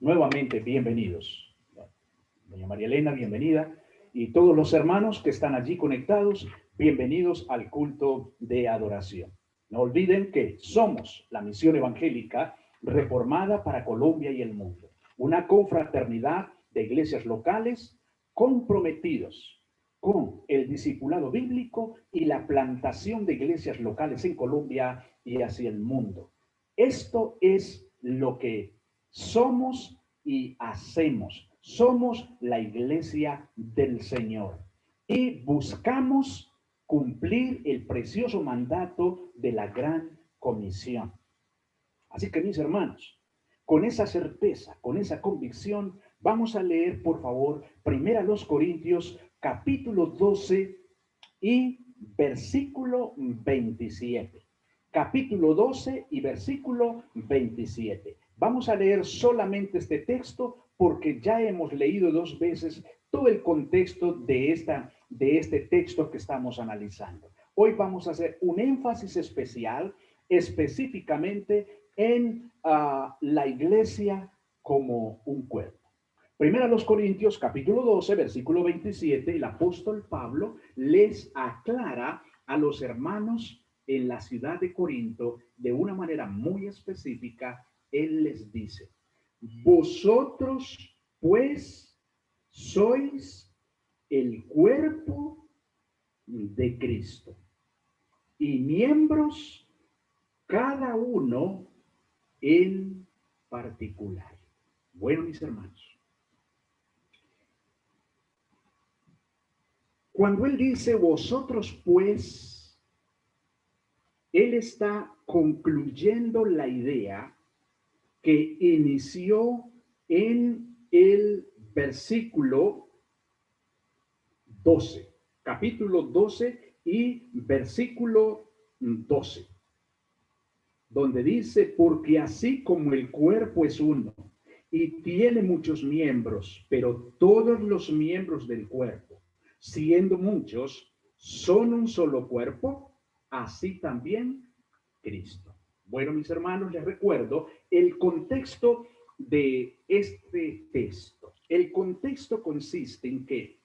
Nuevamente, bienvenidos. Doña María Elena, bienvenida. Y todos los hermanos que están allí conectados, bienvenidos al culto de adoración. No olviden que somos la misión evangélica reformada para Colombia y el mundo. Una confraternidad de iglesias locales comprometidos con el discipulado bíblico y la plantación de iglesias locales en Colombia y hacia el mundo. Esto es lo que somos y hacemos. Somos la iglesia del Señor y buscamos cumplir el precioso mandato de la gran comisión. Así que mis hermanos, con esa certeza, con esa convicción, vamos a leer por favor primero los Corintios capítulo 12 y versículo 27. Capítulo 12 y versículo 27. Vamos a leer solamente este texto porque ya hemos leído dos veces todo el contexto de este texto que estamos analizando. Hoy vamos a hacer un énfasis especial específicamente en la iglesia como un cuerpo. Primero a los Corintios, capítulo 12, versículo 27, el apóstol Pablo les aclara a los hermanos en la ciudad de Corinto de una manera muy específica. Él les dice, vosotros pues sois el cuerpo de Cristo y miembros cada uno en particular. Bueno, mis hermanos, cuando él dice vosotros pues, él está concluyendo la idea que inició en el versículo 12, capítulo 12 y versículo 12, donde dice, porque así como el cuerpo es uno y tiene muchos miembros, pero todos los miembros del cuerpo, siendo muchos, son un solo cuerpo, así también Cristo. Bueno, mis hermanos, les recuerdo el contexto de este texto. El contexto consiste en que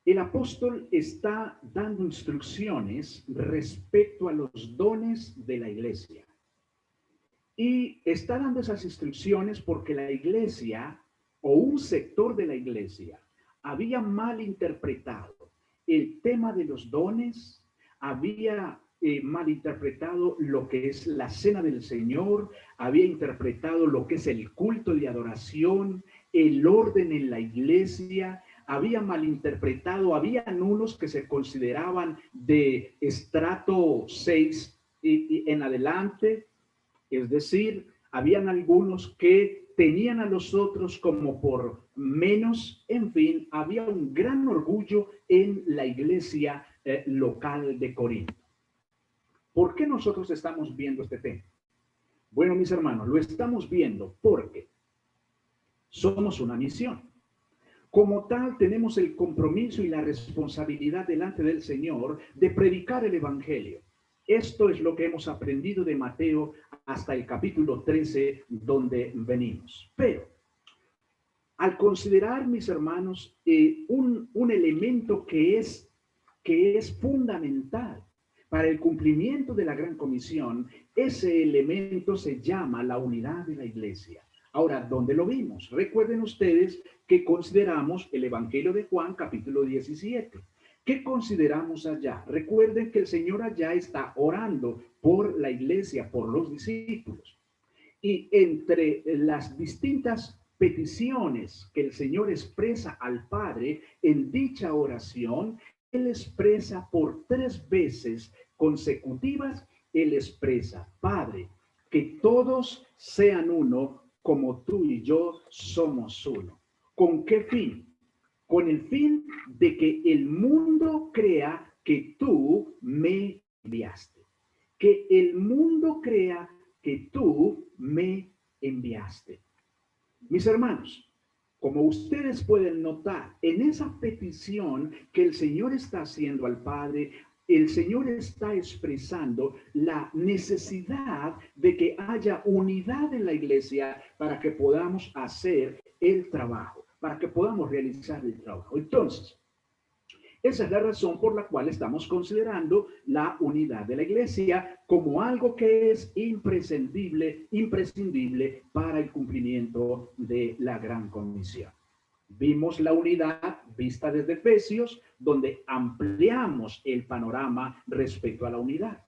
el apóstol está dando instrucciones respecto a los dones de la iglesia. Y está dando esas instrucciones porque la iglesia o un sector de la iglesia había malinterpretado el tema de los dones, había malinterpretado lo que es la cena del Señor, había interpretado lo que es el culto de adoración, el orden en la iglesia, había malinterpretado, habían unos que se consideraban de estrato 6 y en adelante, es decir, habían algunos que tenían a los otros como por menos, en fin, había un gran orgullo en la iglesia local de Corinto. ¿Por qué nosotros estamos viendo este tema? Bueno, mis hermanos, lo estamos viendo porque somos una misión. Como tal, tenemos el compromiso y la responsabilidad delante del Señor de predicar el Evangelio. Esto es lo que hemos aprendido de Mateo hasta el capítulo 13, donde venimos. Pero, al considerar, mis hermanos, un elemento que es fundamental para el cumplimiento de la Gran Comisión, ese elemento se llama la unidad de la iglesia. Ahora, ¿dónde lo vimos? Recuerden ustedes que consideramos el Evangelio de Juan, capítulo 17. ¿Qué consideramos allá? Recuerden que el Señor allá está orando por la iglesia, por los discípulos. Y entre las distintas peticiones que el Señor expresa al Padre en dicha oración, Él expresa por 3 veces consecutivas, Él expresa, Padre, que todos sean uno como tú y yo somos uno. ¿Con qué fin? Con el fin de que el mundo crea que tú me enviaste. Que el mundo crea que tú me enviaste. Mis hermanos, como ustedes pueden notar, en esa petición que el Señor está haciendo al Padre, el Señor está expresando la necesidad de que haya unidad en la iglesia para que podamos hacer el trabajo, para que podamos realizar el trabajo. Entonces, esa es la razón por la cual estamos considerando la unidad de la iglesia como algo que es imprescindible para el cumplimiento de la gran comisión. Vimos la unidad vista desde Efesios, donde ampliamos el panorama respecto a la unidad,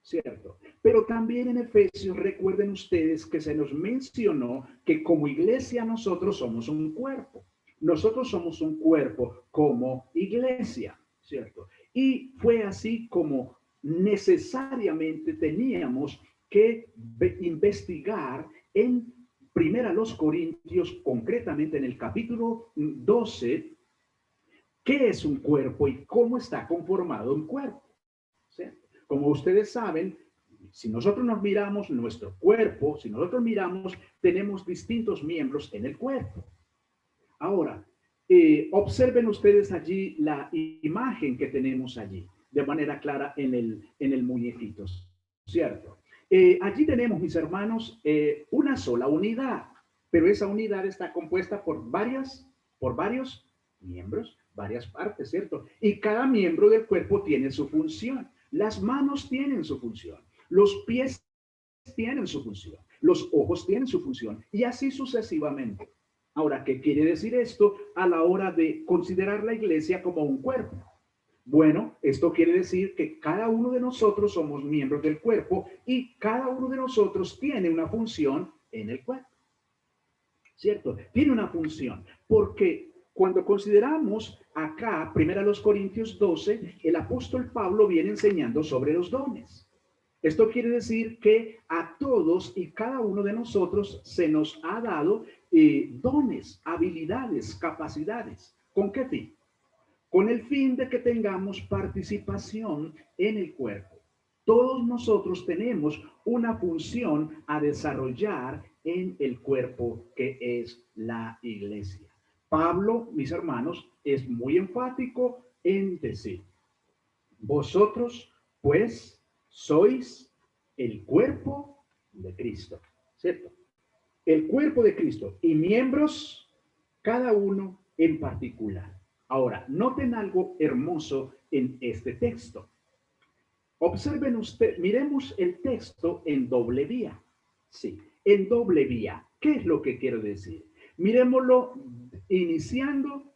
¿cierto? Pero también en Efesios, recuerden ustedes que se nos mencionó que como iglesia nosotros somos un cuerpo. Nosotros somos un cuerpo como iglesia, ¿cierto? Y fue así como necesariamente teníamos que investigar en Primera los Corintios, concretamente en el capítulo 12, qué es un cuerpo y cómo está conformado un cuerpo, ¿cierto? Como ustedes saben, si nosotros nos miramos nuestro cuerpo, si nosotros miramos, tenemos distintos miembros en el cuerpo. Ahora, observen ustedes allí la imagen que tenemos allí, de manera clara en el muñequito, ¿cierto? Allí tenemos, mis hermanos, una sola unidad, pero esa unidad está compuesta por varios miembros, varias partes, ¿cierto? Y cada miembro del cuerpo tiene su función. Las manos tienen su función, los pies tienen su función, los ojos tienen su función, y así sucesivamente. Ahora, ¿qué quiere decir esto a la hora de considerar la iglesia como un cuerpo? Bueno, esto quiere decir que cada uno de nosotros somos miembros del cuerpo y cada uno de nosotros tiene una función en el cuerpo, ¿cierto? Tiene una función, porque cuando consideramos acá, 1 Corintios 12, el apóstol Pablo viene enseñando sobre los dones. Esto quiere decir que a todos y cada uno de nosotros se nos ha dado dones, habilidades, capacidades. ¿Con qué fin? Con el fin de que tengamos participación en el cuerpo. Todos nosotros tenemos una función a desarrollar en el cuerpo que es la iglesia. Pablo, mis hermanos, es muy enfático en decir, vosotros, pues, sois el cuerpo de Cristo, ¿cierto? El cuerpo de Cristo y miembros, cada uno en particular. Ahora, noten algo hermoso en este texto. Observen usted, miremos el texto en doble vía. Sí, en doble vía. ¿Qué es lo que quiero decir? Miremoslo iniciando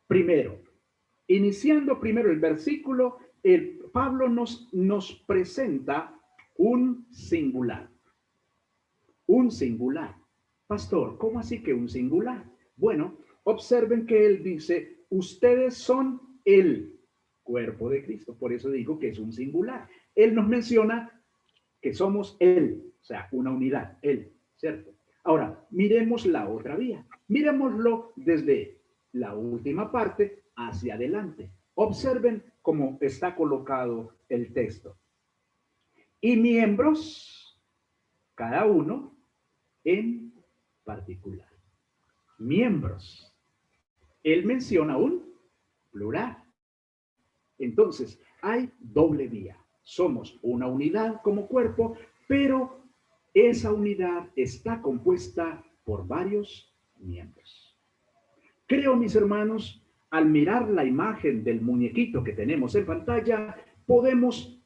primero. Iniciando primero el versículo, Pablo nos presenta un singular. Un singular. Pastor, ¿cómo así que un singular? Bueno, observen que él dice, ustedes son el cuerpo de Cristo. Por eso digo que es un singular. Él nos menciona que somos él, o sea, una unidad, él, ¿cierto? Ahora, miremos la otra vía. Miremoslo desde la última parte hacia adelante. Observen cómo está colocado el texto. Y miembros, cada uno en particular. Miembros. Él menciona un plural. Entonces, hay doble vía. Somos una unidad como cuerpo, pero esa unidad está compuesta por varios miembros. Creo, mis hermanos, al mirar la imagen del muñequito que tenemos en pantalla, podemos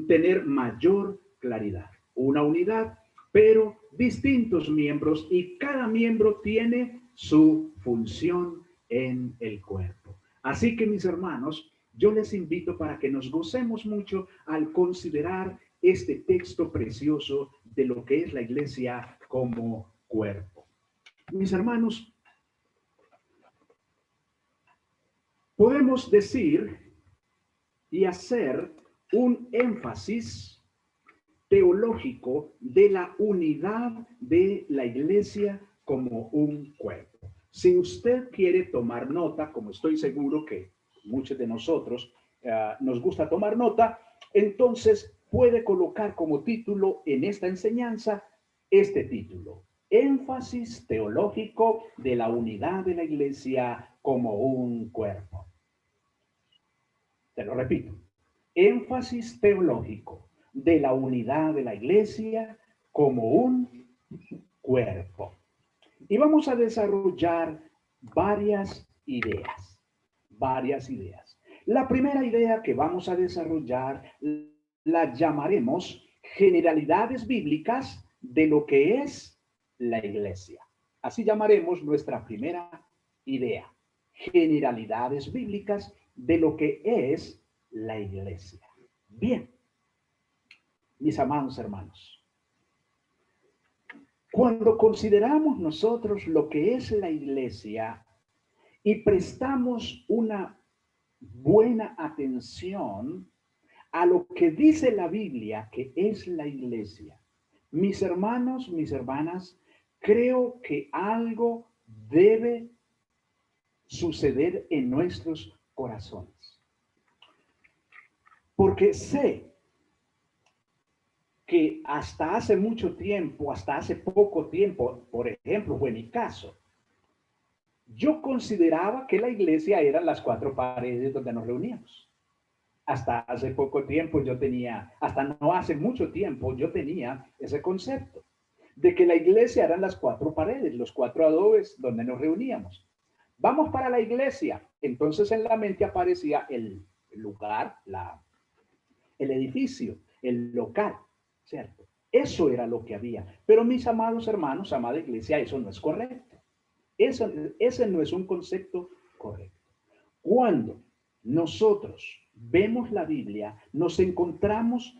tener mayor claridad. Una unidad, pero distintos miembros y cada miembro tiene su función en el cuerpo. Así que, mis hermanos, yo les invito para que nos gocemos mucho al considerar este texto precioso de lo que es la iglesia como cuerpo. Mis hermanos, podemos decir y hacer un énfasis teológico de la unidad de la iglesia como un cuerpo. Si usted quiere tomar nota, como estoy seguro que muchos de nosotros nos gusta tomar nota, entonces puede colocar como título en esta enseñanza este título: énfasis teológico de la unidad de la iglesia como un cuerpo. Te lo repito, énfasis teológico de la unidad de la iglesia como un cuerpo. Y vamos a desarrollar varias ideas, varias ideas. La primera idea que vamos a desarrollar la llamaremos generalidades bíblicas de lo que es la iglesia. Así llamaremos nuestra primera idea, generalidades bíblicas de lo que es la iglesia. Bien, mis amados hermanos, cuando consideramos nosotros lo que es la iglesia y prestamos una buena atención a lo que dice la Biblia que es la iglesia, mis hermanos, mis hermanas, creo que algo debe suceder en nuestros corazones. Porque sé que hasta hace mucho tiempo, hasta hace poco tiempo, por ejemplo, fue mi caso, yo consideraba que la iglesia eran las cuatro paredes donde nos reuníamos. Hasta hace poco tiempo yo tenía, hasta no hace mucho tiempo yo tenía ese concepto de que la iglesia eran las cuatro paredes, los cuatro adobes donde nos reuníamos. Vamos para la iglesia. Entonces en la mente aparecía el lugar, el edificio, el local, ¿cierto? Eso era lo que había. Pero mis amados hermanos, amada iglesia, eso no es correcto. Ese no es un concepto correcto. Cuando nosotros vemos la Biblia, nos encontramos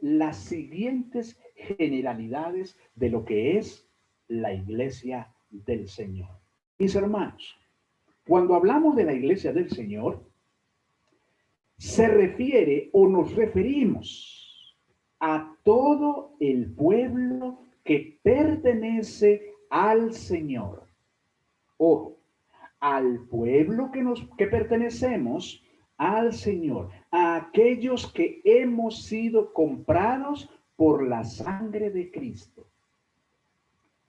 las siguientes generalidades de lo que es la iglesia del Señor. Mis hermanos, cuando hablamos de la iglesia del Señor, se refiere o nos referimos a todo el pueblo que pertenece al Señor. Ojo, al pueblo que pertenecemos al Señor, a aquellos que hemos sido comprados por la sangre de Cristo.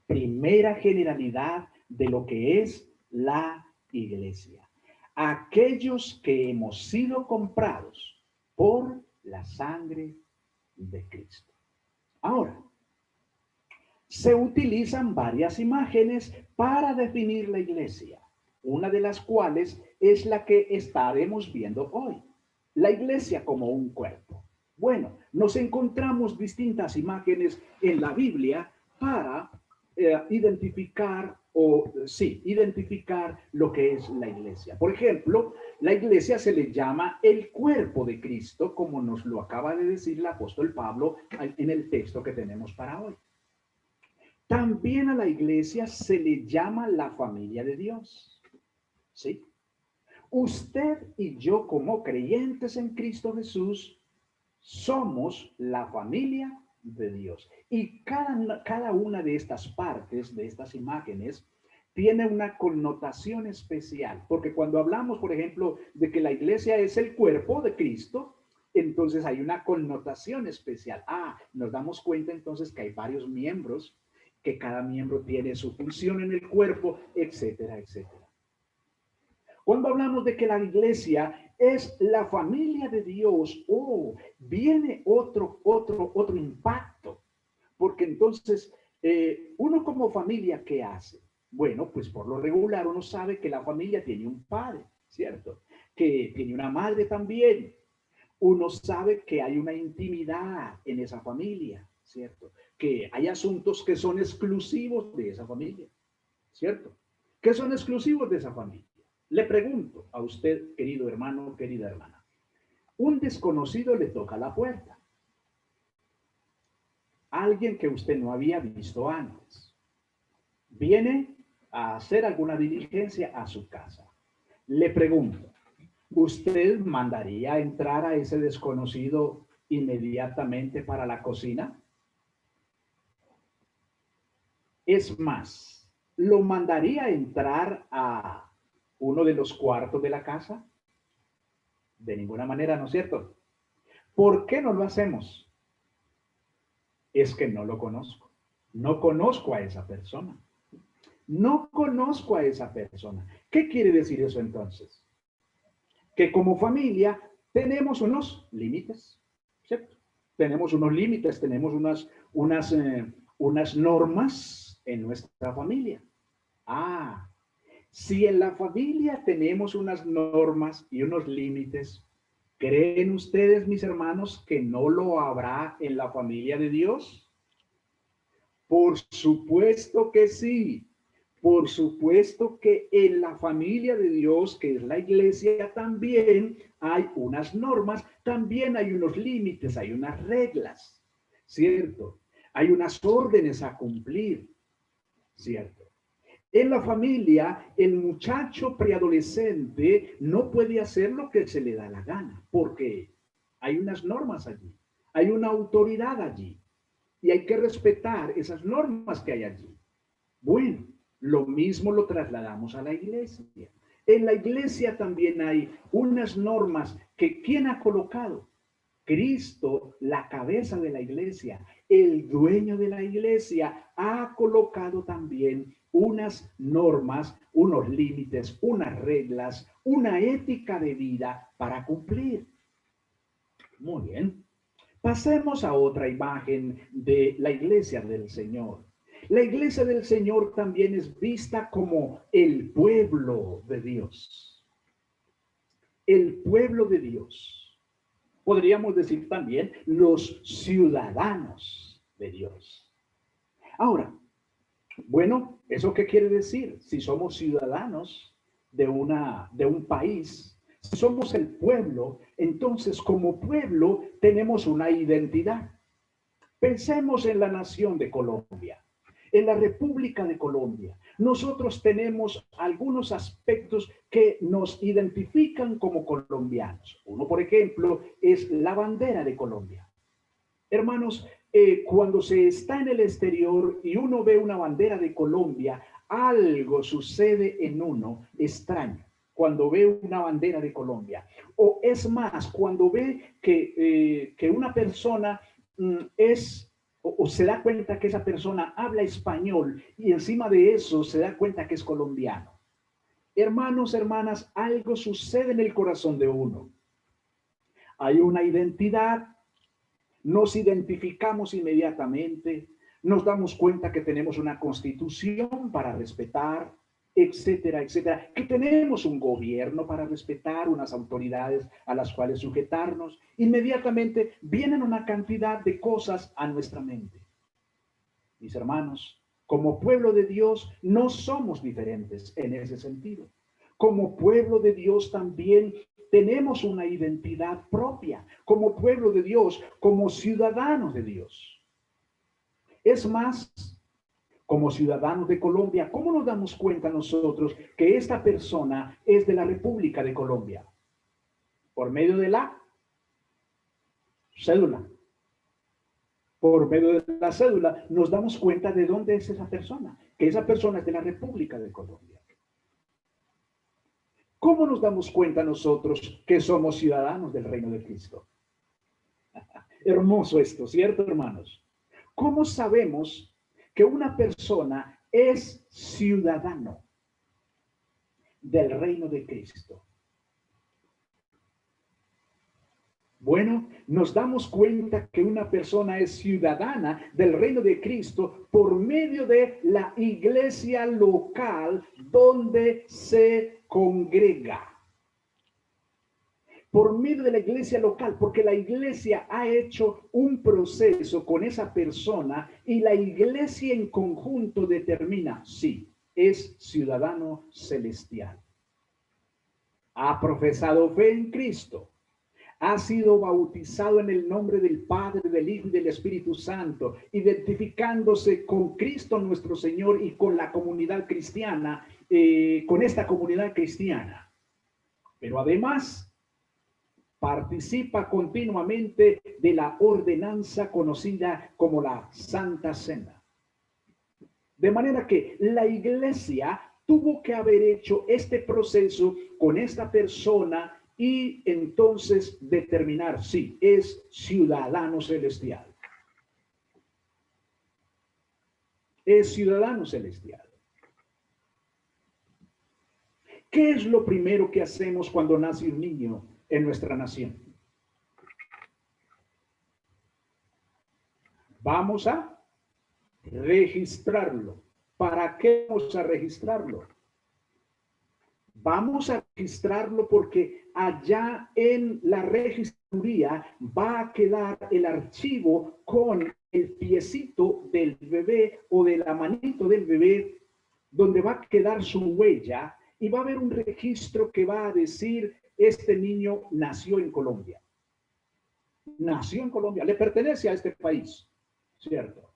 Primera generalidad de lo que es la iglesia. Aquellos que hemos sido comprados por la sangre de Cristo. Ahora, se utilizan varias imágenes para definir la iglesia, una de las cuales es la que estaremos viendo hoy, la iglesia como un cuerpo. Bueno, nos encontramos distintas imágenes en la Biblia para identificar lo que es la iglesia. Por ejemplo, la iglesia se le llama el cuerpo de Cristo, como nos lo acaba de decir el apóstol Pablo en el texto que tenemos para hoy. También a la iglesia se le llama la familia de Dios. ¿Sí? Usted y yo, como creyentes en Cristo Jesús, somos la familia de Dios. Y cada una de estas partes, de estas imágenes, tiene una connotación especial. Porque cuando hablamos, por ejemplo, de que la iglesia es el cuerpo de Cristo, entonces hay una connotación especial. Nos damos cuenta entonces que hay varios miembros, que cada miembro tiene su función en el cuerpo, etcétera, etcétera. Cuando hablamos de que la iglesia es la familia de Dios, viene otro impacto. Porque entonces, uno como familia, ¿qué hace? Bueno, pues por lo regular uno sabe que la familia tiene un padre, ¿cierto? Que tiene una madre también. Uno sabe que hay una intimidad en esa familia, ¿cierto? Que hay asuntos que son exclusivos de esa familia, ¿cierto? Que son exclusivos de esa familia. Le pregunto a usted, querido hermano, querida hermana, un desconocido le toca la puerta. Alguien que usted no había visto antes. Viene a hacer alguna diligencia a su casa. Le pregunto, ¿usted mandaría entrar a ese desconocido inmediatamente para la cocina? Es más, ¿lo mandaría entrar a uno de los cuartos de la casa? De ninguna manera, ¿no es cierto? ¿Por qué no lo hacemos? Es que no lo conozco. No conozco a esa persona. No conozco a esa persona. ¿Qué quiere decir eso entonces? Que como familia tenemos unos límites, ¿cierto? Tenemos unos límites, tenemos unas normas en nuestra familia. Ah, si en la familia tenemos unas normas y unos límites, ¿creen ustedes, mis hermanos, que no lo habrá en la familia de Dios? Por supuesto que sí. Por supuesto que en la familia de Dios, que es la iglesia, también hay unas normas, también hay unos límites, hay unas reglas, ¿cierto? Hay unas órdenes a cumplir, ¿cierto? En la familia, el muchacho preadolescente no puede hacer lo que se le da la gana, porque hay unas normas allí, hay una autoridad allí, y hay que respetar esas normas que hay allí. Bueno, lo mismo lo trasladamos a la iglesia. En la iglesia también hay unas normas que ¿quién ha colocado? Cristo, la cabeza de la iglesia, el dueño de la iglesia, ha colocado también unas normas, unos límites, unas reglas, una ética de vida para cumplir. Muy bien. Pasemos a otra imagen de la iglesia del Señor. La iglesia del Señor también es vista como el pueblo de Dios. El pueblo de Dios. Podríamos decir también los ciudadanos de Dios. Ahora, bueno, ¿eso qué quiere decir? Si somos ciudadanos de un país, si somos el pueblo, entonces como pueblo tenemos una identidad. Pensemos en la nación de Colombia, en la República de Colombia. Nosotros tenemos algunos aspectos que nos identifican como colombianos. Uno, por ejemplo, es la bandera de Colombia. Hermanos, cuando se está en el exterior y uno ve una bandera de Colombia, algo sucede en uno extraño cuando ve una bandera de Colombia. O es más, cuando ve que una persona o se da cuenta que esa persona habla español y encima de eso se da cuenta que es colombiano. Hermanos, hermanas, algo sucede en el corazón de uno. Hay una identidad, nos identificamos inmediatamente, nos damos cuenta que tenemos una constitución para respetar, etcétera, etcétera, que tenemos un gobierno para respetar, unas autoridades a las cuales sujetarnos. Inmediatamente vienen una cantidad de cosas a nuestra mente. Mis hermanos, como pueblo de Dios no somos diferentes en ese sentido. Como pueblo de Dios también tenemos una identidad propia, como pueblo de Dios, como ciudadanos de Dios. Es más, como ciudadanos de Colombia, ¿cómo nos damos cuenta nosotros que esta persona es de la República de Colombia? Por medio de la cédula. Por medio de la cédula nos damos cuenta de dónde es esa persona, que esa persona es de la República de Colombia. ¿Cómo nos damos cuenta nosotros que somos ciudadanos del reino de Cristo? Hermoso esto, ¿cierto, hermanos? ¿Cómo sabemos que una persona es ciudadano del reino de Cristo? Bueno, nos damos cuenta que una persona es ciudadana del reino de Cristo por medio de la iglesia local donde se congrega. Por medio de la iglesia local, porque la iglesia ha hecho un proceso con esa persona y la iglesia en conjunto determina, sí, es ciudadano celestial. Ha profesado fe en Cristo. Ha sido bautizado en el nombre del Padre, del Hijo y del Espíritu Santo, identificándose con Cristo nuestro Señor y con la comunidad cristiana, con esta comunidad cristiana. Pero además participa continuamente de la ordenanza conocida como la Santa Cena. De manera que la iglesia tuvo que haber hecho este proceso con esta persona y entonces determinar si es ciudadano celestial. Es ciudadano celestial. ¿Qué es lo primero que hacemos cuando nace un niño en nuestra nación? Vamos a registrarlo. ¿Para qué vamos a registrarlo? Vamos a registrarlo porque allá en la registraduría va a quedar el archivo con el piecito del bebé o de la manito del bebé, donde va a quedar su huella y va a haber un registro que va a decir, este niño nació en Colombia. Nació en Colombia, le pertenece a este país, ¿cierto?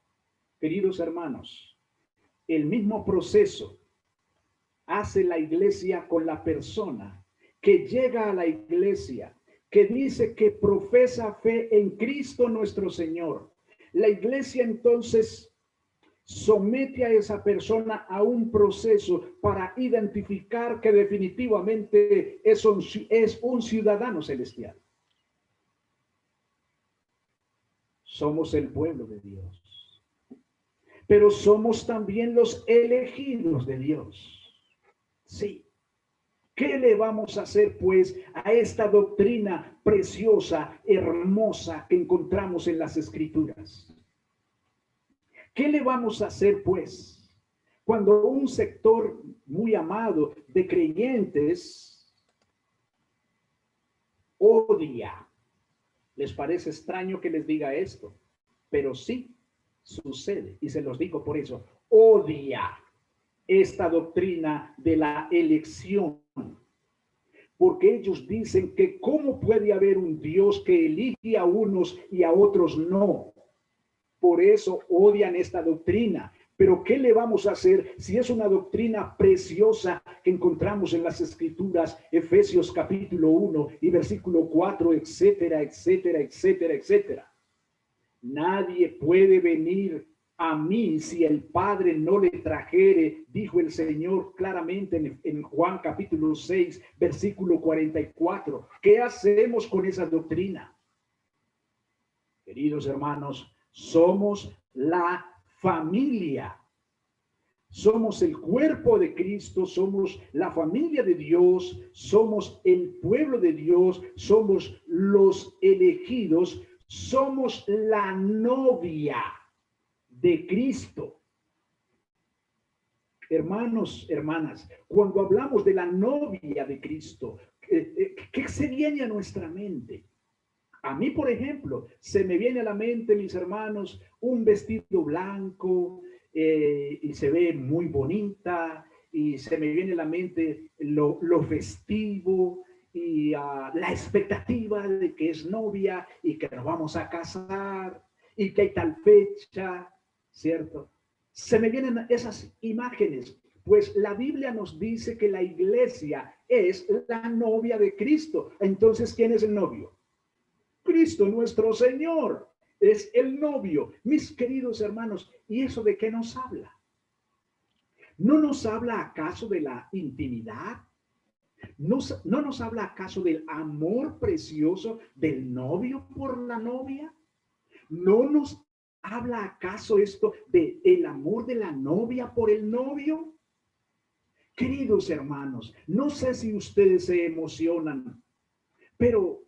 Queridos hermanos, el mismo proceso hace la iglesia con la persona que llega a la iglesia, que dice que profesa fe en Cristo nuestro Señor. La iglesia entonces somete a esa persona a un proceso para identificar que definitivamente es un ciudadano celestial. Somos el pueblo de Dios, pero somos también los elegidos de Dios. Sí. ¿Qué le vamos a hacer, pues, a esta doctrina preciosa, hermosa que encontramos en las Escrituras? ¿Qué le vamos a hacer, pues, cuando un sector muy amado de creyentes odia? ¿Les parece extraño que les diga esto? Pero sí sucede, y se los digo por eso. Odia esta doctrina de la elección, porque ellos dicen que cómo puede haber un Dios que elige a unos y a otros no. Por eso odian esta doctrina. Pero ¿qué le vamos a hacer si es una doctrina preciosa que encontramos en las Escrituras, Efesios capítulo 1 y versículo 4, etcétera, etcétera, etcétera, etcétera? Nadie puede venir a mí si el Padre no le trajere, dijo el Señor claramente en Juan capítulo 6, versículo 44. ¿Qué hacemos con esa doctrina? Queridos hermanos, somos la familia. Somos el cuerpo de Cristo, somos la familia de Dios, somos el pueblo de Dios, somos los elegidos, somos la novia de Cristo. Hermanos, hermanas, cuando hablamos de la novia de Cristo, ¿qué se viene a nuestra mente? A mí, por ejemplo, se me viene a la mente, mis hermanos, un vestido blanco y se ve muy bonita, y se me viene a la mente lo festivo y la expectativa de que es novia y que nos vamos a casar y que hay tal fecha, ¿cierto? Se me vienen esas imágenes, pues la Biblia nos dice que la iglesia es la novia de Cristo. Entonces, ¿quién es el novio? Cristo nuestro Señor es el novio. Mis queridos hermanos, ¿y eso de qué nos habla? ¿No nos habla acaso de la intimidad? ¿No nos habla acaso del amor precioso del novio por la novia? ¿No nos habla acaso esto del amor de la novia por el novio? Queridos hermanos, no sé si ustedes se emocionan, pero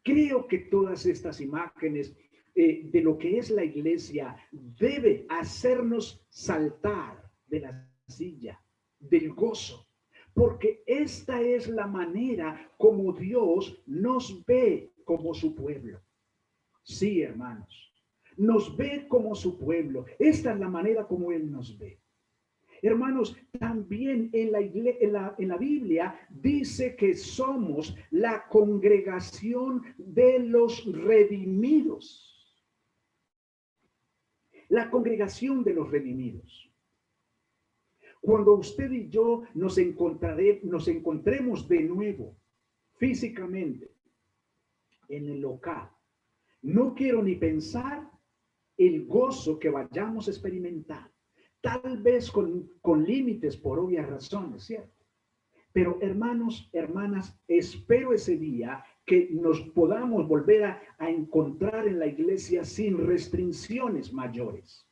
creo que todas estas imágenes de lo que es la iglesia debe hacernos saltar de la silla, del gozo, porque esta es la manera como Dios nos ve como su pueblo. Sí, hermanos, nos ve como su pueblo. Esta es la manera como Él nos ve. Hermanos, también en la Biblia dice que somos la congregación de los redimidos. La congregación de los redimidos. Cuando usted y yo nos encontremos de nuevo físicamente en el local, no quiero ni pensar el gozo que vayamos a experimentar. Tal vez con límites por obvias razones, ¿cierto? Pero hermanos, hermanas, espero ese día que nos podamos volver a encontrar en la iglesia sin restricciones mayores.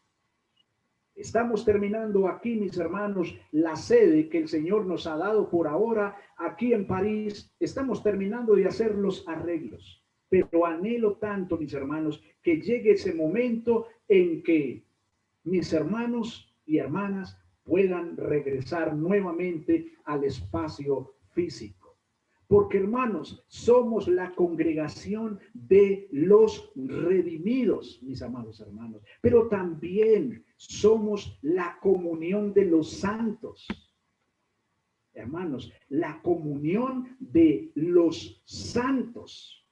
Estamos terminando aquí, mis hermanos, la sede que el Señor nos ha dado por ahora aquí en París. Estamos terminando de hacer los arreglos. pero anhelo tanto, mis hermanos, que llegue ese momento en que mis hermanos y hermanas puedan regresar nuevamente al espacio físico. Porque, hermanos, somos la congregación de los redimidos, mis amados hermanos, pero también somos la comunión de los santos. Hermanos, la comunión de los santos.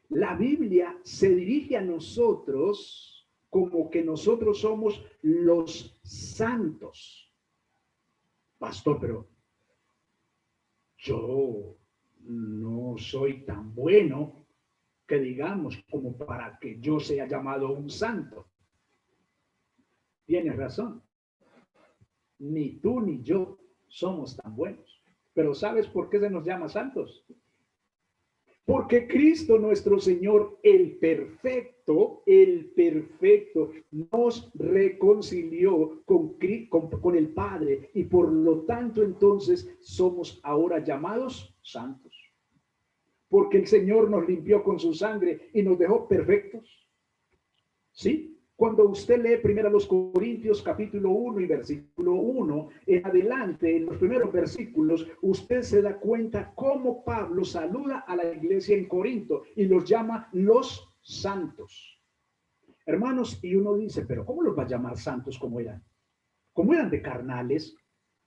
La Biblia se dirige a nosotros como que nosotros somos los santos. Pastor, pero yo no soy tan bueno que digamos como para que yo sea llamado un santo. Tienes razón. Ni tú ni yo somos tan buenos. Pero ¿sabes por qué se nos llama santos? Porque Cristo nuestro Señor, el perfecto, nos reconcilió con el Padre y por lo tanto entonces somos ahora llamados santos. Porque el Señor nos limpió con su sangre y nos dejó perfectos. ¿Sí? Cuando usted lee primero los Corintios capítulo 1 y versículo 1, en adelante, en los primeros versículos, usted se da cuenta cómo Pablo saluda a la iglesia en Corinto y los llama los santos. Hermanos, y uno dice, pero ¿cómo los va a llamar santos como eran? ¿Cómo eran de carnales?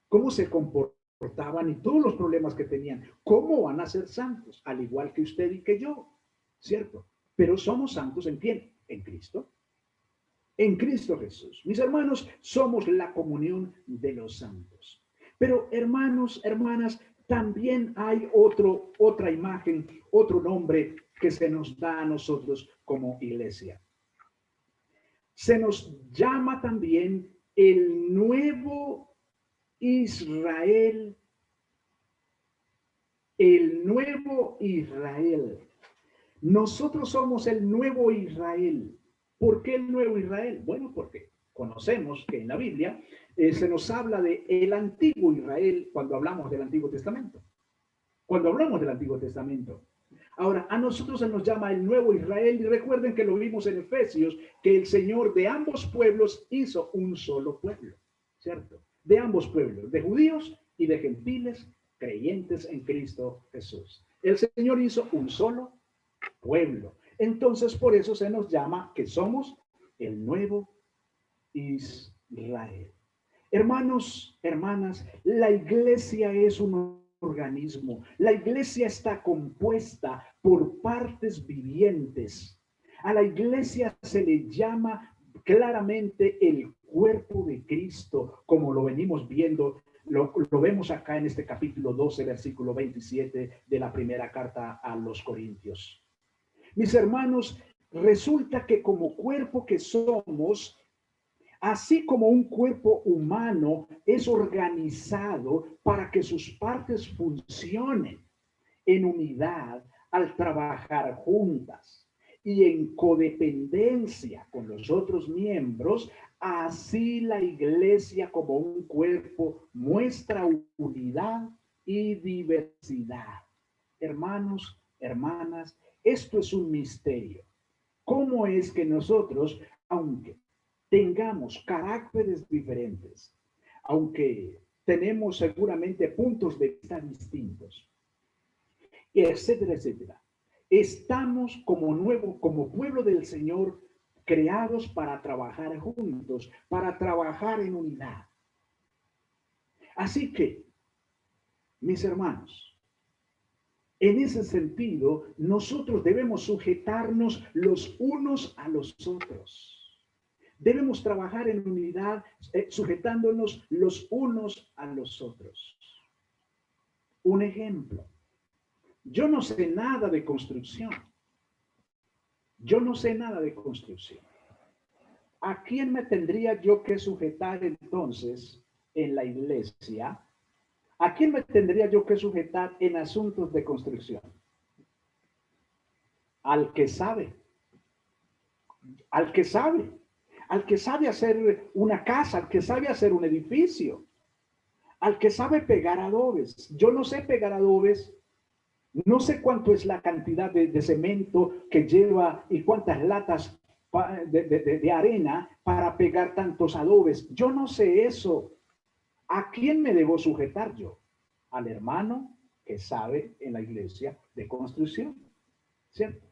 ¿Cómo se comportaban y todos los problemas que tenían? ¿Cómo van a ser santos? Al igual que usted y que yo, ¿cierto? Pero somos santos ¿en quién? En Cristo. En Cristo Jesús. Mis hermanos, somos la comunión de los santos. Pero hermanos, hermanas, también hay otra imagen, otro nombre que se nos da a nosotros como iglesia. Se nos llama también el nuevo Israel. El nuevo Israel. Nosotros somos el nuevo Israel. ¿Por qué el nuevo Israel? Bueno, porque conocemos que en la Biblia se nos habla de el antiguo Israel cuando hablamos del Antiguo Testamento. Cuando hablamos del Antiguo Testamento. Ahora, a nosotros se nos llama el nuevo Israel y recuerden que lo vimos en Efesios, que el Señor de ambos pueblos hizo un solo pueblo, ¿cierto? De ambos pueblos, de judíos y de gentiles creyentes en Cristo Jesús. El Señor hizo un solo pueblo. Entonces, por eso se nos llama que somos el nuevo Israel. Hermanos, hermanas, la iglesia es un organismo. La iglesia está compuesta por partes vivientes. A la iglesia se le llama claramente el cuerpo de Cristo, como lo venimos viendo. Lo vemos acá en este capítulo 12, versículo 27 de la primera carta a los Corintios. Mis hermanos, resulta que como cuerpo que somos, así como un cuerpo humano es organizado para que sus partes funcionen en unidad al trabajar juntas y en codependencia con los otros miembros, así la iglesia como un cuerpo muestra unidad y diversidad. Hermanos, hermanas, esto es un misterio. ¿Cómo es que nosotros, aunque tengamos caracteres diferentes, aunque tenemos seguramente puntos de vista distintos, etcétera, etcétera, estamos como pueblo del Señor, creados para trabajar juntos, para trabajar en unidad? Así que, mis hermanos, en ese sentido, nosotros debemos sujetarnos los unos a los otros. Debemos trabajar en unidad, sujetándonos los unos a los otros. Un ejemplo. Yo no sé nada de construcción. Yo no sé nada de construcción. ¿A quién me tendría yo que sujetar entonces en la iglesia? ¿A quién me tendría yo que sujetar en asuntos de construcción? Al que sabe. Al que sabe. Al que sabe hacer una casa, al que sabe hacer un edificio, al que sabe pegar adobes. Yo no sé pegar adobes, No sé cuánto es la cantidad de cemento que lleva y cuántas latas de arena para pegar tantos adobes. Yo no sé eso. ¿A quién me debo sujetar yo? Al hermano que sabe en la iglesia de construcción. ¿Cierto?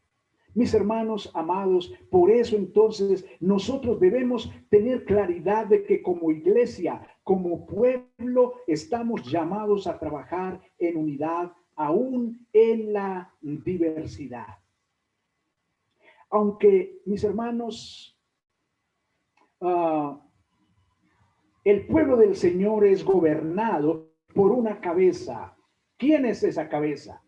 Mis hermanos amados, por eso entonces nosotros debemos tener claridad de que como iglesia, como pueblo, estamos llamados a trabajar en unidad, aún en la diversidad. Aunque, mis hermanos, uh, el pueblo del Señor es gobernado por una cabeza. ¿Quién es esa cabeza?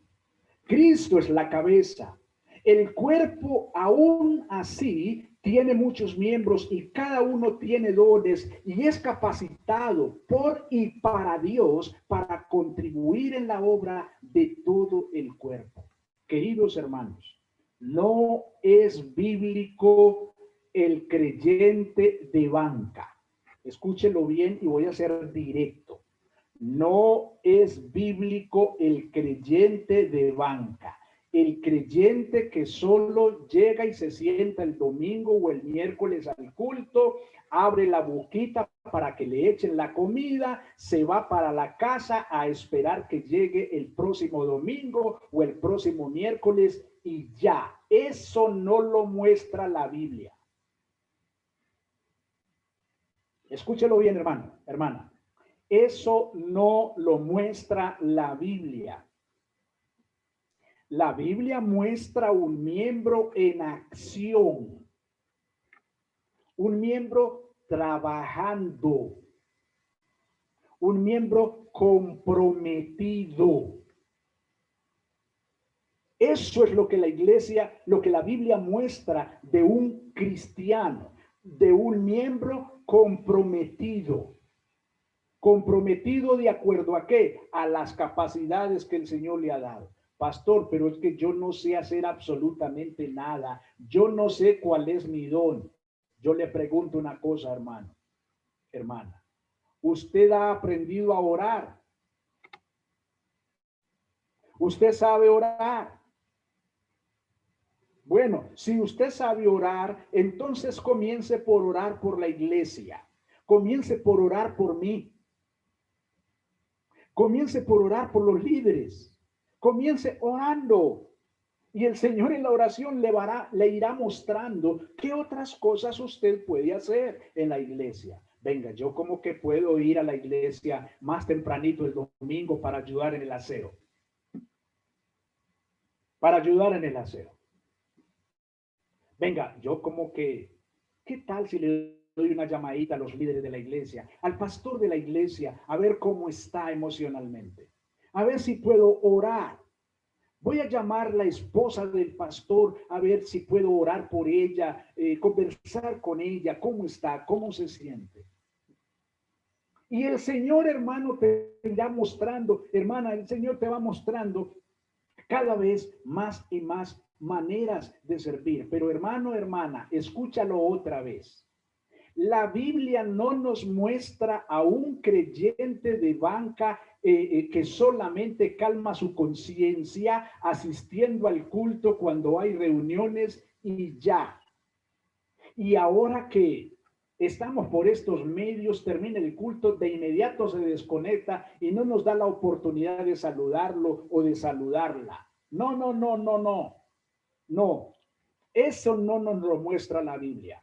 Cristo es la cabeza. El cuerpo aún así tiene muchos miembros y cada uno tiene dones y es capacitado por y para Dios para contribuir en la obra de todo el cuerpo. Queridos hermanos, no es bíblico el creyente de banca. Escúchenlo bien y voy a ser directo. No es bíblico el creyente de banca. El creyente que solo llega y se sienta el domingo o el miércoles al culto, abre la boquita para que le echen la comida, se va para la casa a esperar que llegue el próximo domingo o el próximo miércoles y ya. Eso no lo muestra la Biblia. Escúchelo bien, hermano, hermana. Eso no lo muestra la Biblia. La Biblia muestra un miembro en acción, un miembro trabajando, un miembro comprometido. Eso es lo que la iglesia, lo que la Biblia muestra de un cristiano, de un miembro comprometido. ¿Comprometido de acuerdo a qué? A las capacidades que el Señor le ha dado. Pastor, pero es que yo no sé hacer absolutamente nada. Yo no sé cuál es mi don. Yo le pregunto una cosa, hermano, hermana. ¿Usted ha aprendido a orar? ¿Usted sabe orar? Bueno, si usted sabe orar, entonces comience por orar por la iglesia. Comience por orar por mí. Comience por orar por los líderes. Comience orando. Y el Señor en la oración le irá mostrando qué otras cosas usted puede hacer en la iglesia. Venga, yo como que puedo ir a la iglesia más tempranito el domingo para ayudar en el aseo. Para ayudar en el aseo. Venga, yo como que, ¿qué tal si le doy una llamadita a los líderes de la iglesia, al pastor de la iglesia, a ver cómo está emocionalmente? A ver si puedo orar. Voy a llamar a la esposa del pastor a ver si puedo orar por ella, conversar con ella, cómo está, cómo se siente. Y el Señor, hermano, te irá mostrando, hermana, el Señor te va mostrando cada vez más y más maneras de servir. Pero hermano, hermana, escúchalo otra vez. La Biblia no nos muestra a un creyente de banca que solamente calma su conciencia asistiendo al culto cuando hay reuniones y ya. Y ahora que estamos por estos medios, termina el culto, de inmediato se desconecta y no nos da la oportunidad de saludarlo o de saludarla. No, no, no, no, no. No, eso no nos lo muestra la Biblia.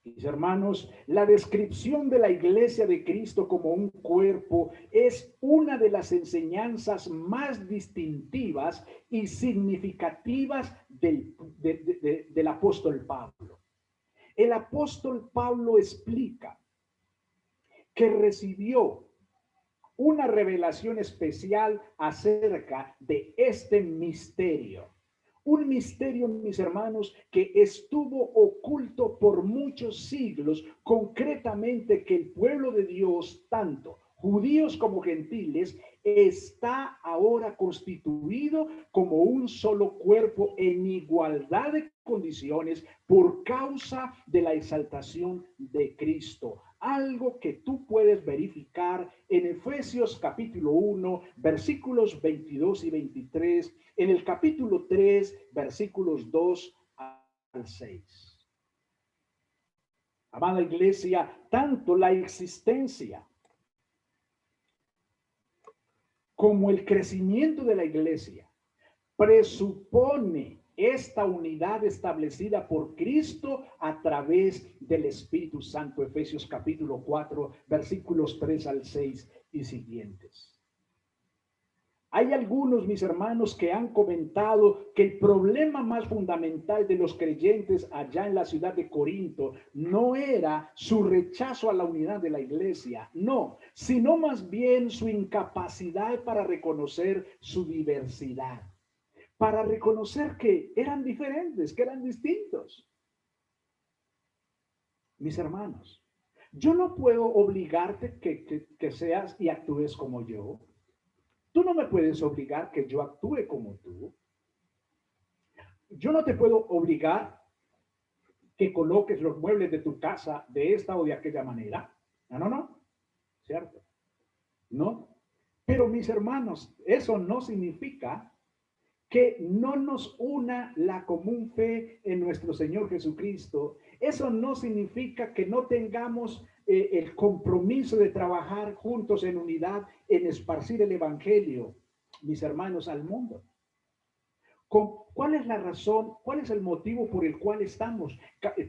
Mis hermanos, la descripción de la iglesia de Cristo como un cuerpo es una de las enseñanzas más distintivas y significativas del apóstol Pablo. El apóstol Pablo explica que recibió una revelación especial acerca de este misterio. Un misterio, mis hermanos, que estuvo oculto por muchos siglos, concretamente que el pueblo de Dios, tanto judíos como gentiles, está ahora constituido como un solo cuerpo en igualdad de condiciones por causa de la exaltación de Cristo. algo que tú puedes verificar en Efesios capítulo 1, versículos 22 y 23, en el capítulo 3, versículos 2 al 6. Amada iglesia, tanto la existencia como el crecimiento de la iglesia presupone esta unidad establecida por Cristo a través del Espíritu Santo. Efesios capítulo 4, versículos 3 al 6 y siguientes. Hay algunos, mis hermanos, que han comentado que el problema más fundamental de los creyentes allá en la ciudad de Corinto no era su rechazo a la unidad de la iglesia, no, sino más bien su incapacidad para reconocer su diversidad, para reconocer que eran diferentes, que eran distintos. Mis hermanos, yo no puedo obligarte que seas y actúes como yo. Tú no me puedes obligar que yo actúe como tú. Yo no te puedo obligar que coloques los muebles de tu casa de esta o de aquella manera. No, no, no. ¿Cierto? No. Pero mis hermanos, eso no significa que no nos una la común fe en nuestro Señor Jesucristo. Eso no significa que no tengamos el compromiso de trabajar juntos en unidad, en esparcir el Evangelio, mis hermanos, al mundo. ¿Cuál es la razón? ¿Cuál es el motivo por el cual estamos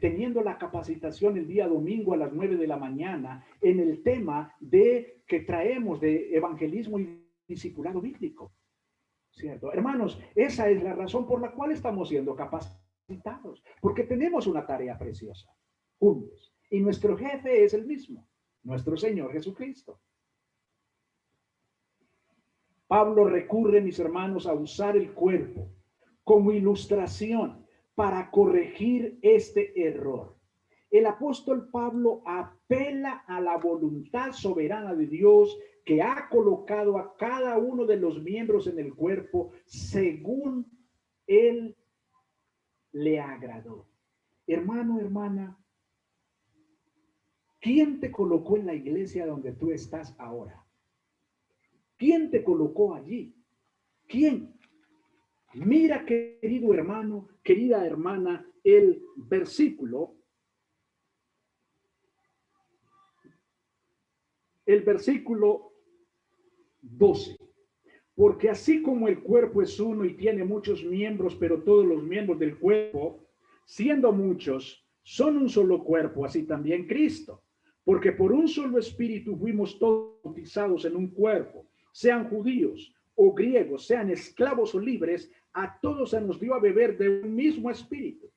teniendo la capacitación el día domingo a las 9 de la mañana en el tema de que traemos de evangelismo y discipulado bíblico? ¿Cierto? Hermanos, esa es la razón por la cual estamos siendo capacitados, porque tenemos una tarea preciosa juntos y nuestro jefe es el mismo, nuestro Señor Jesucristo. Pablo recurre, mis hermanos, a usar el cuerpo como ilustración para corregir este error. El apóstol Pablo apela a la voluntad soberana de Dios que ha colocado a cada uno de los miembros en el cuerpo según él le agradó. Hermano, hermana, ¿quién te colocó en la iglesia donde tú estás ahora? ¿Quién te colocó allí? ¿Quién? Mira, querido hermano, querida hermana, el versículo 12. Porque así como el cuerpo es uno y tiene muchos miembros, pero todos los miembros del cuerpo, siendo muchos, son un solo cuerpo, así también Cristo. Porque por un solo espíritu fuimos todos bautizados en un cuerpo, sean judíos o griegos, sean esclavos o libres, a todos se nos dio a beber de un mismo espíritu.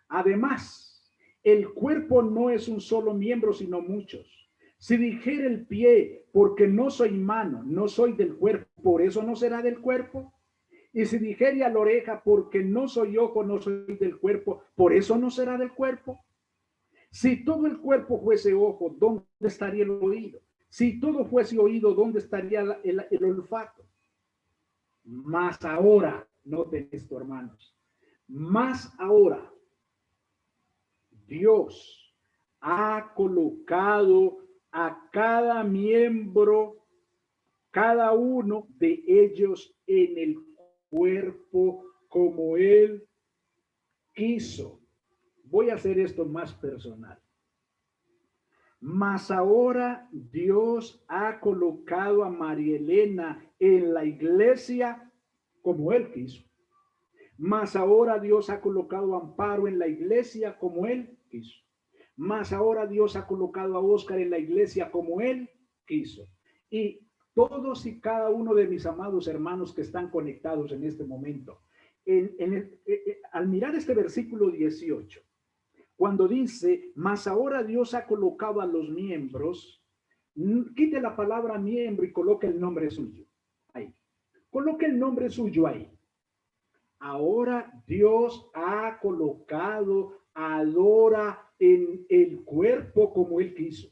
Además, el cuerpo no es un solo miembro, sino muchos. Si dijera el pie, porque no soy mano, no soy del cuerpo, por eso no será del cuerpo. Y si dijera la oreja, porque no soy ojo, no soy del cuerpo, por eso no será del cuerpo. Si todo el cuerpo fuese ojo, ¿dónde estaría el oído? Si todo fuese oído, ¿dónde estaría el olfato? Más ahora, noten esto, hermanos, más ahora, Dios ha colocado a cada miembro, cada uno de ellos en el cuerpo como Él quiso. Voy a hacer esto más personal. Mas ahora Dios ha colocado a María Elena en la iglesia como Él quiso. Mas ahora Dios ha colocado a Amparo en la iglesia como Él quiso. Mas ahora Dios ha colocado a Oscar en la iglesia como Él quiso. Y todos y cada uno de mis amados hermanos que están conectados en este momento, al mirar este versículo 18, cuando dice, mas ahora Dios ha colocado a los miembros, quite la palabra miembro y coloque el nombre suyo. Ahí. Coloque el nombre suyo ahí. Ahora Dios ha colocado a Dora en el cuerpo como Él quiso.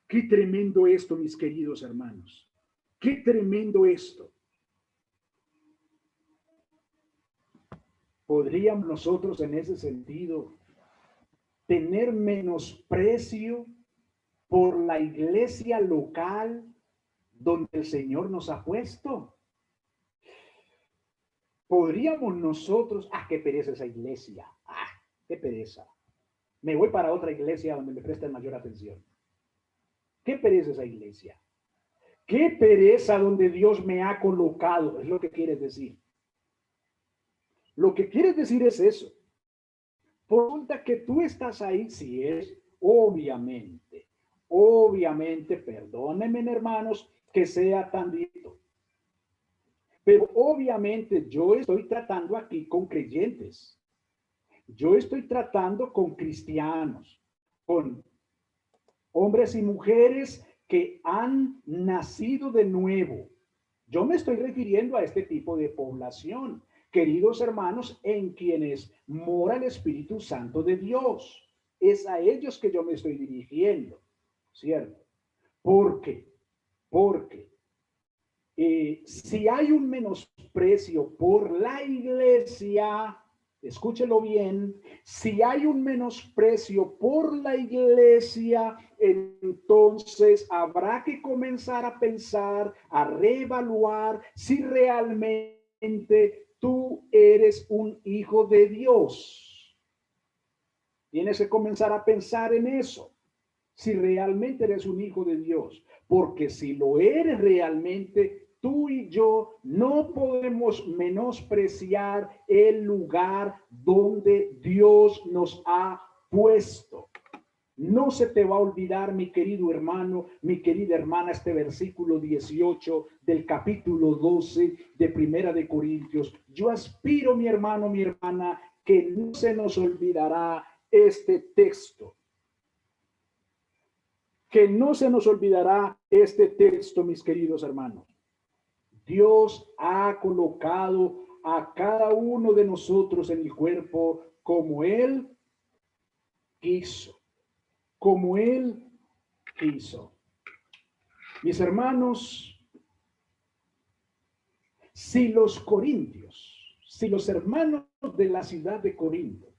Qué tremendo esto, mis queridos hermanos. Qué tremendo esto. ¿Podríamos nosotros en ese sentido tener menosprecio por la iglesia local donde el Señor nos ha puesto? ¿Podríamos nosotros, qué pereza esa iglesia, qué pereza, me voy para otra iglesia donde me presten mayor atención? ¿Qué pereza esa iglesia? ¿Qué pereza donde Dios me ha colocado? Es lo que quieres decir. Lo que quieres decir es eso. Resulta que tú estás ahí, si es, obviamente, perdónenme hermanos, que sea tan directo. Pero obviamente yo estoy tratando aquí con creyentes. Yo estoy tratando con cristianos, con hombres y mujeres que han nacido de nuevo. Yo me estoy refiriendo a este tipo de población, queridos hermanos, en quienes mora el Espíritu Santo de Dios. Es a ellos que yo me estoy dirigiendo, ¿cierto? ¿Por qué? Porque si hay un menosprecio por la iglesia, escúchelo bien, si hay un menosprecio por la iglesia, entonces habrá que comenzar a pensar, a reevaluar si realmente tú eres un hijo de Dios. Tienes que comenzar a pensar en eso, si realmente eres un hijo de Dios, porque si lo eres realmente, tú y yo no podemos menospreciar el lugar donde Dios nos ha puesto. No se te va a olvidar, mi querido hermano, mi querida hermana, este versículo 18 del capítulo 12 de Primera de Corintios. Yo aspiro, mi hermano, mi hermana, que no se nos olvidará este texto. Que no se nos olvidará este texto, mis queridos hermanos. Dios ha colocado a cada uno de nosotros en el cuerpo como Él quiso, como Él quiso. Mis hermanos, si los corintios, si los hermanos de la ciudad de Corinto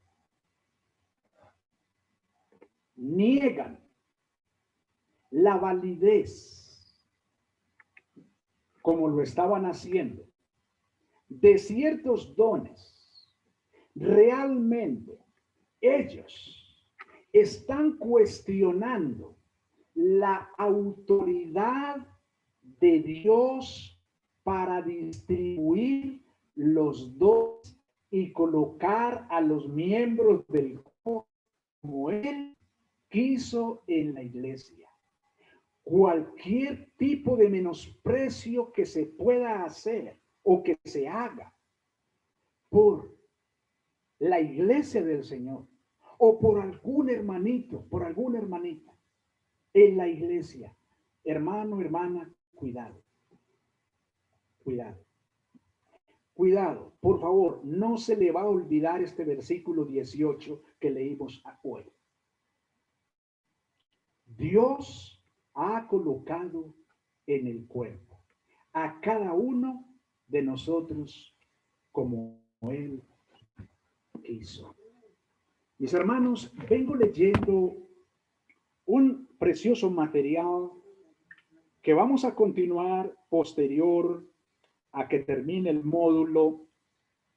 niegan la validez, como lo estaban haciendo, de ciertos dones, realmente ellos están cuestionando la autoridad de Dios para distribuir los dones y colocar a los miembros del cuerpo como Él quiso en la iglesia. Cualquier tipo de menosprecio que se pueda hacer o que se haga por la iglesia del Señor o por algún hermanito, por alguna hermanita en la iglesia, hermano, hermana, cuidado, cuidado, cuidado, por favor, no se le va a olvidar este versículo 18 que leímos hoy. Dios ha colocado en el cuerpo a cada uno de nosotros como Él quiso. Mis hermanos, vengo leyendo un precioso material que vamos a continuar posterior a que termine el módulo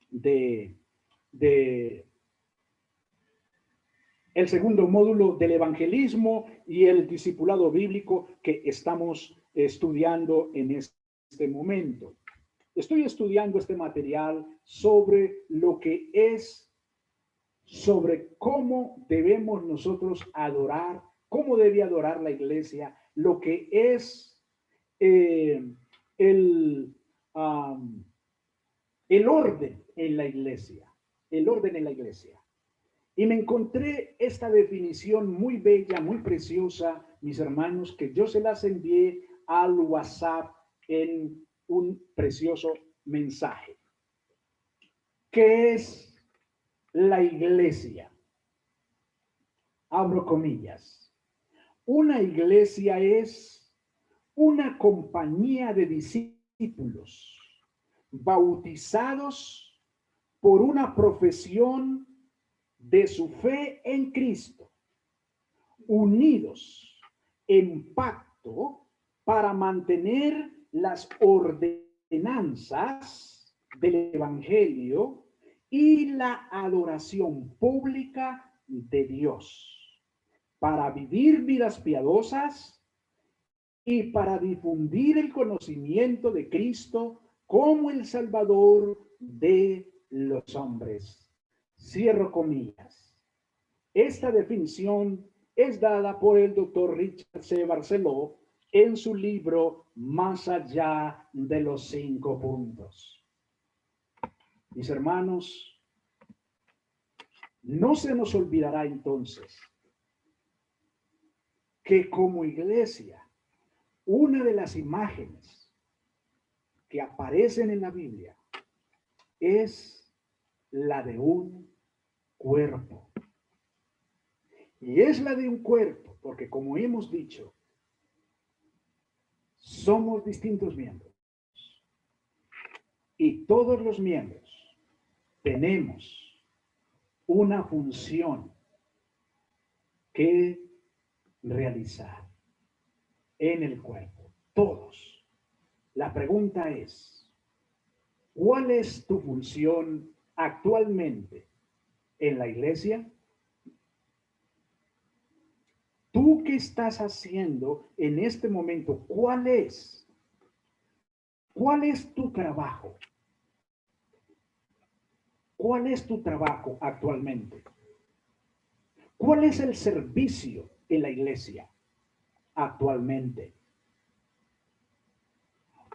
de el segundo módulo del evangelismo y el discipulado bíblico que estamos estudiando en este momento. Estoy estudiando este material sobre lo que es, sobre cómo debemos nosotros adorar, cómo debe adorar la iglesia, lo que es el orden en la iglesia, el orden en la iglesia. Y me encontré esta definición muy bella, muy preciosa, mis hermanos, que yo se las envié al WhatsApp en un precioso mensaje. ¿Qué es la iglesia? Abro comillas. Una iglesia es una compañía de discípulos bautizados por una profesión de su fe en Cristo, unidos en pacto para mantener las ordenanzas del Evangelio y la adoración pública de Dios, para vivir vidas piadosas y para difundir el conocimiento de Cristo como el Salvador de los hombres. Cierro comillas. Esta definición es dada por el doctor Richard C. Barceló en su libro Más allá de los 5 puntos. Mis hermanos, no se nos olvidará entonces que como iglesia, una de las imágenes que aparecen en la Biblia es la de un cuerpo. Y es la de un cuerpo, porque como hemos dicho, somos distintos miembros. Y todos los miembros tenemos una función que realizar en el cuerpo. Todos. La pregunta es, ¿cuál es tu función actualmente en la iglesia? ¿Tú qué estás haciendo en este momento? ¿Cuál es? ¿Cuál es tu trabajo? ¿Cuál es tu trabajo actualmente? ¿Cuál es el servicio en la iglesia actualmente?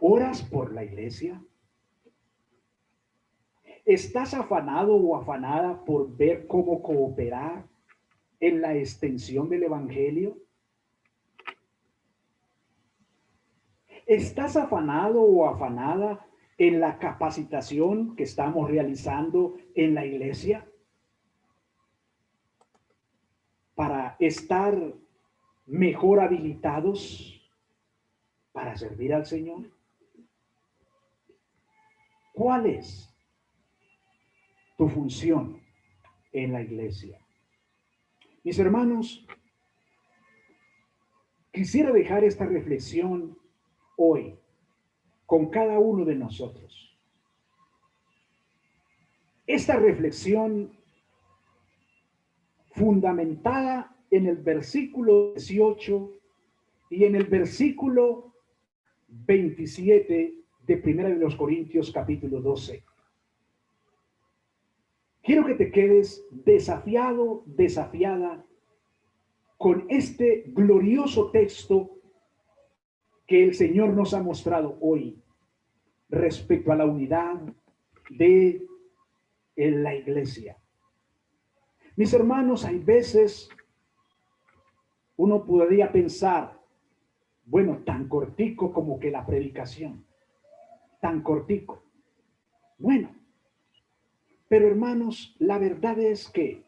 ¿Oras por la iglesia? ¿Estás afanado o afanada por ver cómo cooperar en la extensión del evangelio? ¿Estás afanado o afanada en la capacitación que estamos realizando en la iglesia para estar mejor habilitados para servir al Señor? ¿Cuál es tu función en la iglesia? Mis hermanos, quisiera dejar esta reflexión hoy con cada uno de nosotros. Esta reflexión fundamentada en el versículo 18 y en el versículo 27 de Primera de los Corintios capítulo 12. Quiero que te quedes desafiado, desafiada con este glorioso texto que el Señor nos ha mostrado hoy respecto a la unidad de la iglesia. Mis hermanos, hay veces uno podría pensar, bueno, tan cortico como que la predicación, tan cortico. Bueno, pero hermanos, la verdad es que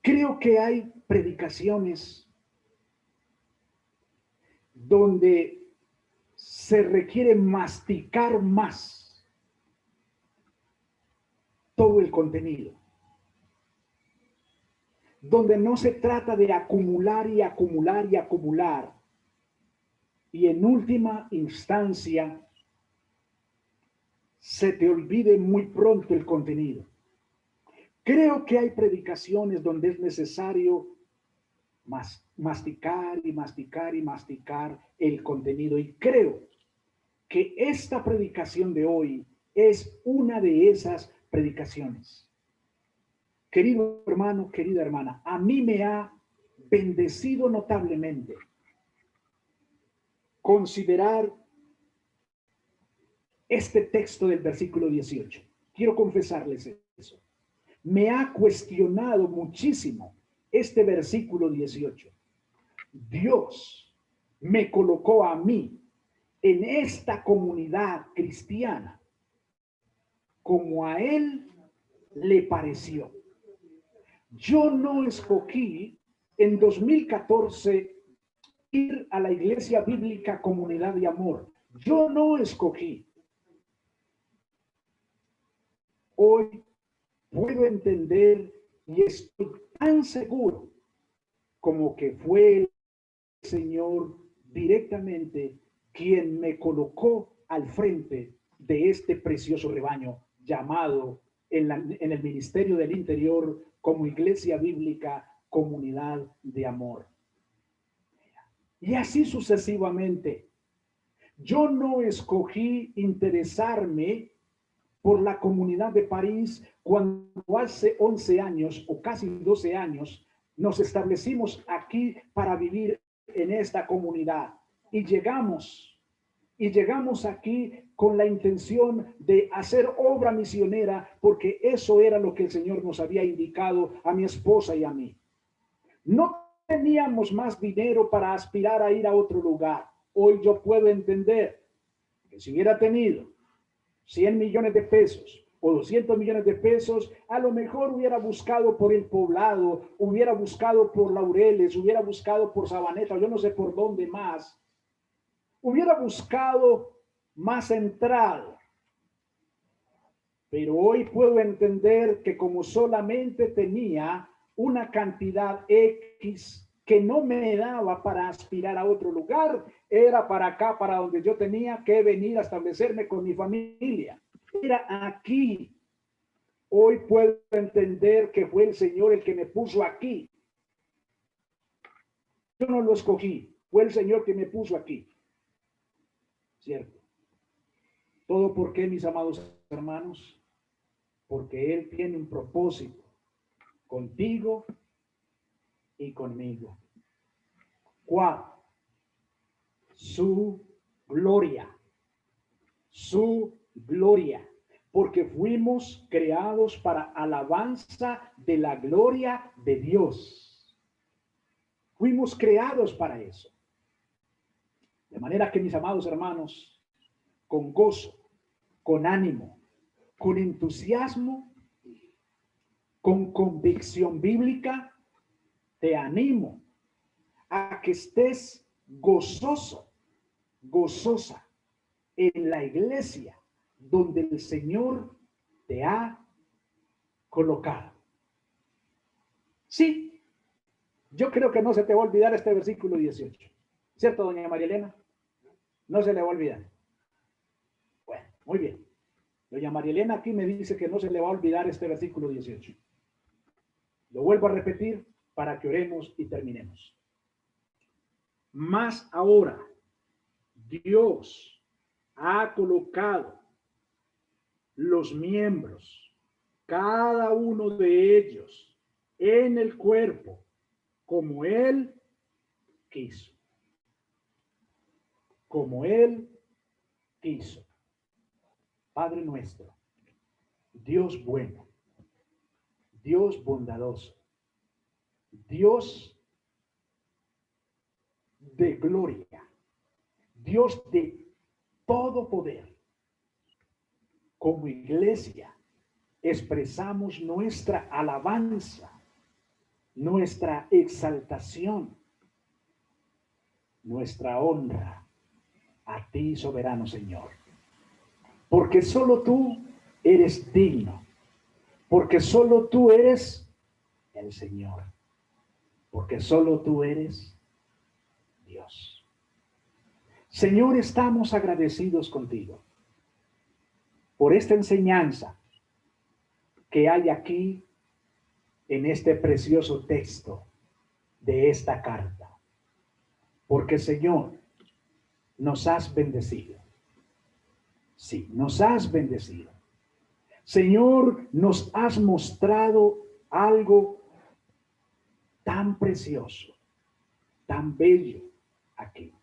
creo que hay predicaciones donde se requiere masticar más todo el contenido, donde no se trata de acumular y acumular y acumular, y en última instancia se te olvide muy pronto el contenido. Creo que hay predicaciones donde es necesario masticar y masticar y masticar el contenido, y creo que esta predicación de hoy es una de esas predicaciones. Querido hermano, querida hermana, a mí me ha bendecido notablemente considerar este texto del versículo 18. Quiero confesarles eso. Me ha cuestionado muchísimo este versículo 18. Dios me colocó a mí en esta comunidad cristiana como a Él le pareció. Yo no escogí en 2014 ir a la Iglesia Bíblica Comunidad de Amor. Yo no escogí. Hoy puedo entender y estoy tan seguro como que fue el Señor directamente quien me colocó al frente de este precioso rebaño llamado en el Ministerio del Interior como Iglesia Bíblica, Comunidad de Amor. Y así sucesivamente. Yo no escogí interesarme por la Comunidad de París cuando hace 11 años o casi 12 años nos establecimos aquí para vivir en esta comunidad y llegamos aquí con la intención de hacer obra misionera, porque eso era lo que el Señor nos había indicado a mi esposa y a mí. No teníamos más dinero para aspirar a ir a otro lugar. Hoy yo puedo entender que si hubiera tenido 100 millones de pesos o 200 millones de pesos, a lo mejor hubiera buscado por el Poblado, hubiera buscado por Laureles, hubiera buscado por Sabaneta, yo no sé por dónde más, hubiera buscado más central. Pero hoy puedo entender que como solamente tenía una cantidad X que no me daba para aspirar a otro lugar, era para acá, para donde yo tenía que venir a establecerme con mi familia. Era aquí. Hoy puedo entender que fue el Señor el que me puso aquí. Yo no lo escogí, fue el Señor que me puso aquí. ¿Cierto? ¿Todo por qué, mis amados hermanos? Porque Él tiene un propósito contigo y conmigo. ¿Cuál? Su gloria. Su gloria. Porque fuimos creados para alabanza de la gloria de Dios. Fuimos creados para eso. De manera que, mis amados hermanos, con gozo, con ánimo, con entusiasmo, con convicción bíblica, te animo a que estés gozoso, gozosa en la iglesia donde el Señor te ha colocado. Sí, yo creo que no se te va a olvidar este versículo 18. ¿Cierto, doña María Elena? No se le va a olvidar. Bueno, muy bien. Doña María Elena aquí me dice que no se le va a olvidar este versículo 18. Lo vuelvo a repetir para que oremos y terminemos. Más ahora, Dios ha colocado los miembros, cada uno de ellos, en el cuerpo, como Él quiso. Como Él quiso. Padre nuestro, Dios bueno, Dios bondadoso, Dios de gloria, Dios de todo poder. Como iglesia expresamos nuestra alabanza, nuestra exaltación, nuestra honra a ti, soberano Señor. Porque solo tú eres digno, porque solo tú eres el Señor, porque solo tú eres Dios. Señor, estamos agradecidos contigo por esta enseñanza que hay aquí en este precioso texto de esta carta. Porque, Señor, nos has bendecido. Sí, nos has bendecido. Señor, nos has mostrado algo tan precioso, tan bello aquí.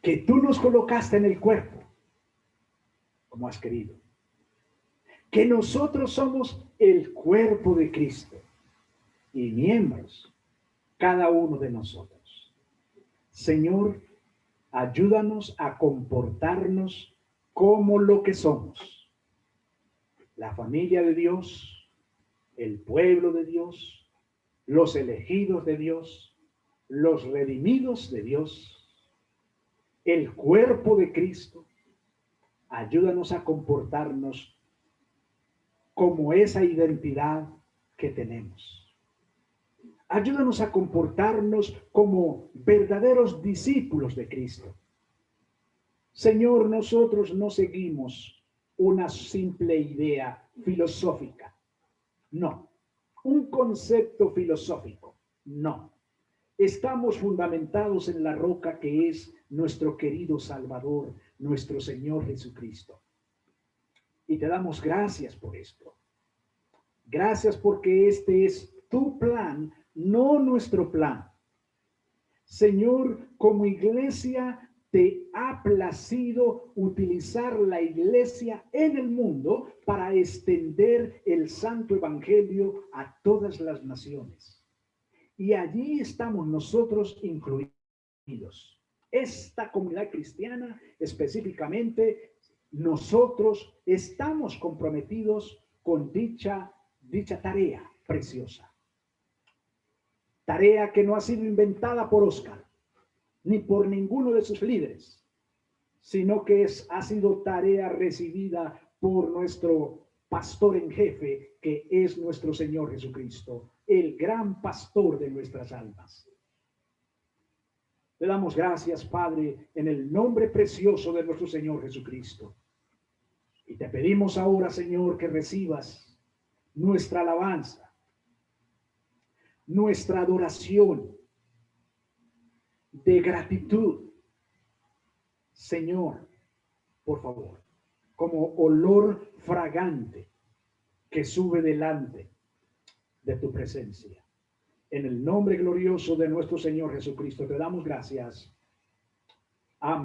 Que tú nos colocaste en el cuerpo, como has querido. Que nosotros somos el cuerpo de Cristo y miembros, cada uno de nosotros. Señor, ayúdanos a comportarnos como lo que somos. La familia de Dios, el pueblo de Dios, los elegidos de Dios, los redimidos de Dios, el cuerpo de Cristo. Ayúdanos a comportarnos como esa identidad que tenemos. Ayúdanos a comportarnos como verdaderos discípulos de Cristo. Señor, nosotros no seguimos una simple idea filosófica. No. Un concepto filosófico. No. Estamos fundamentados en la roca que es nuestro querido Salvador, nuestro Señor Jesucristo. Y te damos gracias por esto. Gracias porque este es tu plan, no nuestro plan. Señor, como iglesia, te ha placido utilizar la iglesia en el mundo para extender el santo evangelio a todas las naciones. Y allí estamos nosotros incluidos. Esta comunidad cristiana, específicamente, nosotros estamos comprometidos con dicha tarea preciosa. Tarea que no ha sido inventada por Oscar, ni por ninguno de sus líderes, sino que ha sido tarea recibida por nuestro pastor en jefe, que es nuestro Señor Jesucristo, el gran pastor de nuestras almas. Le damos gracias, Padre, en el nombre precioso de nuestro Señor Jesucristo. Y te pedimos ahora, Señor, que recibas nuestra alabanza, nuestra adoración de gratitud. Señor, por favor, como olor fragante que sube delante de tu presencia. En el nombre glorioso de nuestro Señor Jesucristo, te damos gracias. Amén.